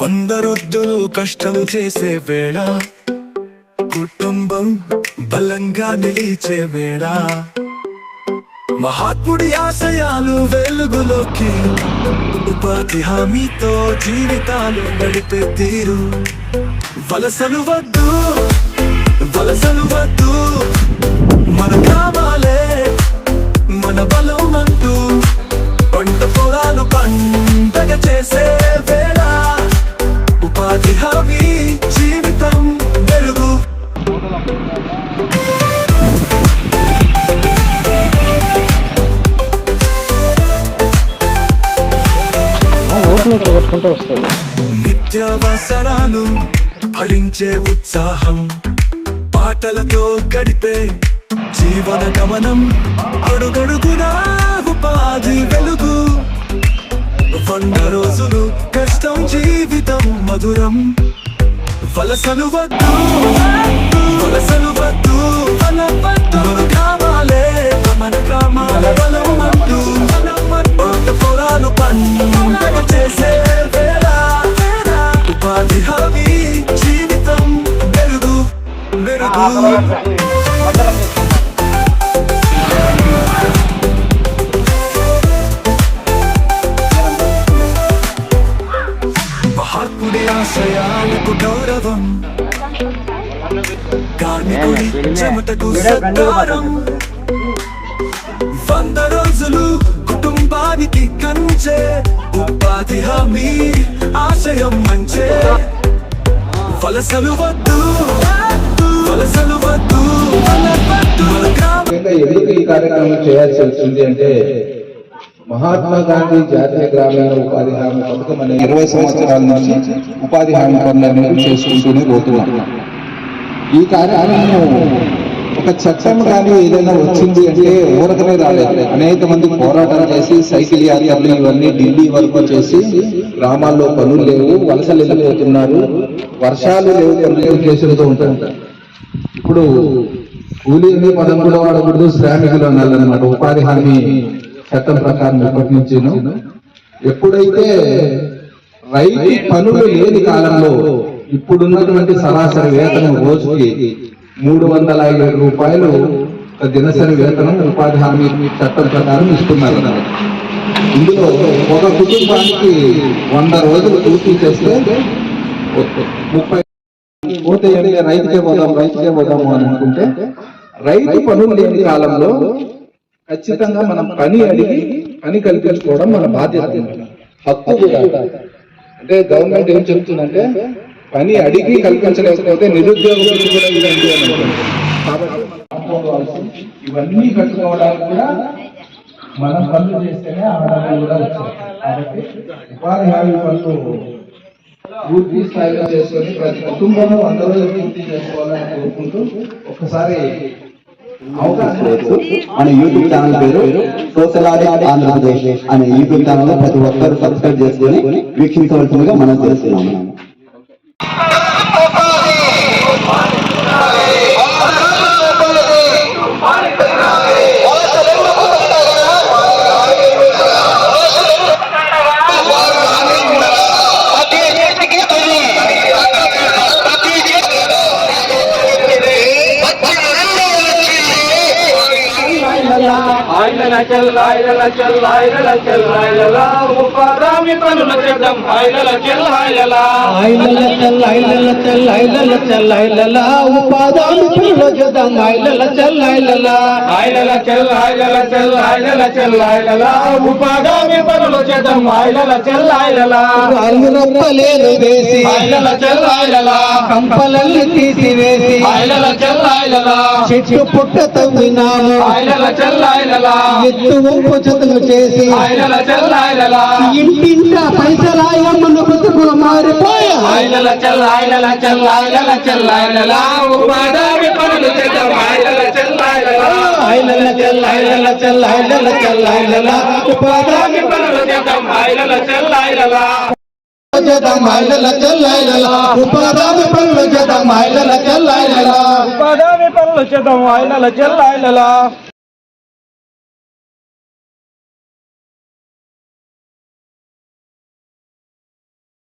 కొందరొద్దులు కష్టం చేసే వేళ కుటుంబం బలంగా నిలిచే వేళ మహాత్ముడి ఆశయాలు వెలుగులోకి ఉపాధి హామీతో జీవితాలు గడిపే తీరు వలసలు వద్దు మన గ్రామాలే మన బలం అంటూ పంట పొలాలు పండగ చేసే వేళ ఉపాధి హామీ జీవితం వెలుగు నిత్యావసరాలు ఫలించే ఉత్సాహం పాటలతో గడిపే జీవన గమనం అడుగడుగునా ఉపాధి వెలుగు 100 రోజులు కష్టం జీవితం మధురం వలసలు వద్దు మన గ్రామాలే మన గ్రామాల బలం అంటూ పంట పొలాలు పండగ చేసే వేళ ఉపాధి హామీ జీవితం వెలుగు మహాత్ముడి ఆశయాలకు గౌరవం కార్మికుడి చెమటకు సత్కారం 100 రోజులు కుటుంబానికి కంచే ఉపాధి హామీ ఆశయం మంచే వలసలు వద్దు ఎందుకు ఈ కార్యక్రమం చేయాల్సి వచ్చింది అంటే మహాత్మా గాంధీ జాతీయ గ్రామీణ ఉపాధి హామీ పథకం అనే 20 సంవత్సరాల నుంచి ఉపాధి హామీ పనులు అనేవి చేసుకుంటూనే పోతున్నాం. ఈ కార్యక్రమం ఒక చట్టం కానీ ఏదైనా వచ్చింది అంటే ఊరకనే రాలేదు. అనేక మంది పోరాటాలు చేసి సైకిల్ యాత్రలు ఇవన్నీ ఢిల్లీ వరకు చేసి గ్రామాల్లో పనులు లేవు, వలసలు వెళ్ళిపోతున్నారు, వర్షాలు లేవు, పనులు కేసులతో ఉంటారు. ఇప్పుడు కూలీని పదం కూడా వాడకూడదు, శ్రామికులు అనాలన్నమాట. ఉపాధి హామీ చట్టం ప్రకారం ఇప్పటి నుంచి ఎప్పుడైతే రైతు పనులు లేని కాలంలో ఇప్పుడున్నటువంటి సరాసరి వేతనం రోజుకి 350 రూపాయలు దినసరి వేతనం ఉపాధి హామీ చట్టం ప్రకారం ఇస్తున్నారు. ఇందులో ఒక కుటుంబానికి 100 రోజులు పూర్తి చేస్తే 30 పోతే రైతుకే పోదాము అని అనుకుంటే రైతు పనులు లేని కాలంలో ఖచ్చితంగా మనం పని అడిగి పని కల్పించుకోవడం మన బాధ్యత, హక్కు కూడా. అంటే గవర్నమెంట్ ఏం చెప్తుందంటే పని అడిగి కల్పించలేకపోతే నిరుద్యోగులు కూడా ఇవ్వండి అని అనుకుంటుంది. కాబట్టి ఇవన్నీ కట్టుకోవడానికి కూడా మనం పనులు చేస్తేనే ఆదాయం కూడా వచ్చాయి. కాబట్టి ఉపాధి హామీ పనులు పూర్తి స్థాయిలో చేసుకొని ప్రతి కుటుంబంలో 100 రోజులు పూర్తి చేసుకోవాలని కోరుకుంటూ ఒకసారి మన యూట్యూబ్ ఛానల్ పేరు సోషల్ ఆడిట్ ఆంధ్రప్రదేశ్ అనే యూట్యూబ్ ఛానల్ లో ప్రతి ఒక్కరు సబ్స్క్రైబ్ చేసుకొని వీక్షించవలసిందిగా మనం చేస్తున్నాము. ఉపాధి పనులు చేద్దాం కంపలల్ని తీసివేసి చెట్టు పుట్ట తవ్వినాము, ఎత్తు వంపు చదువు చేసి ఇంటింట పైసలాయమ్మను బతుకులు మారిపోయా. ఉపాధి పనులు చేద్దాం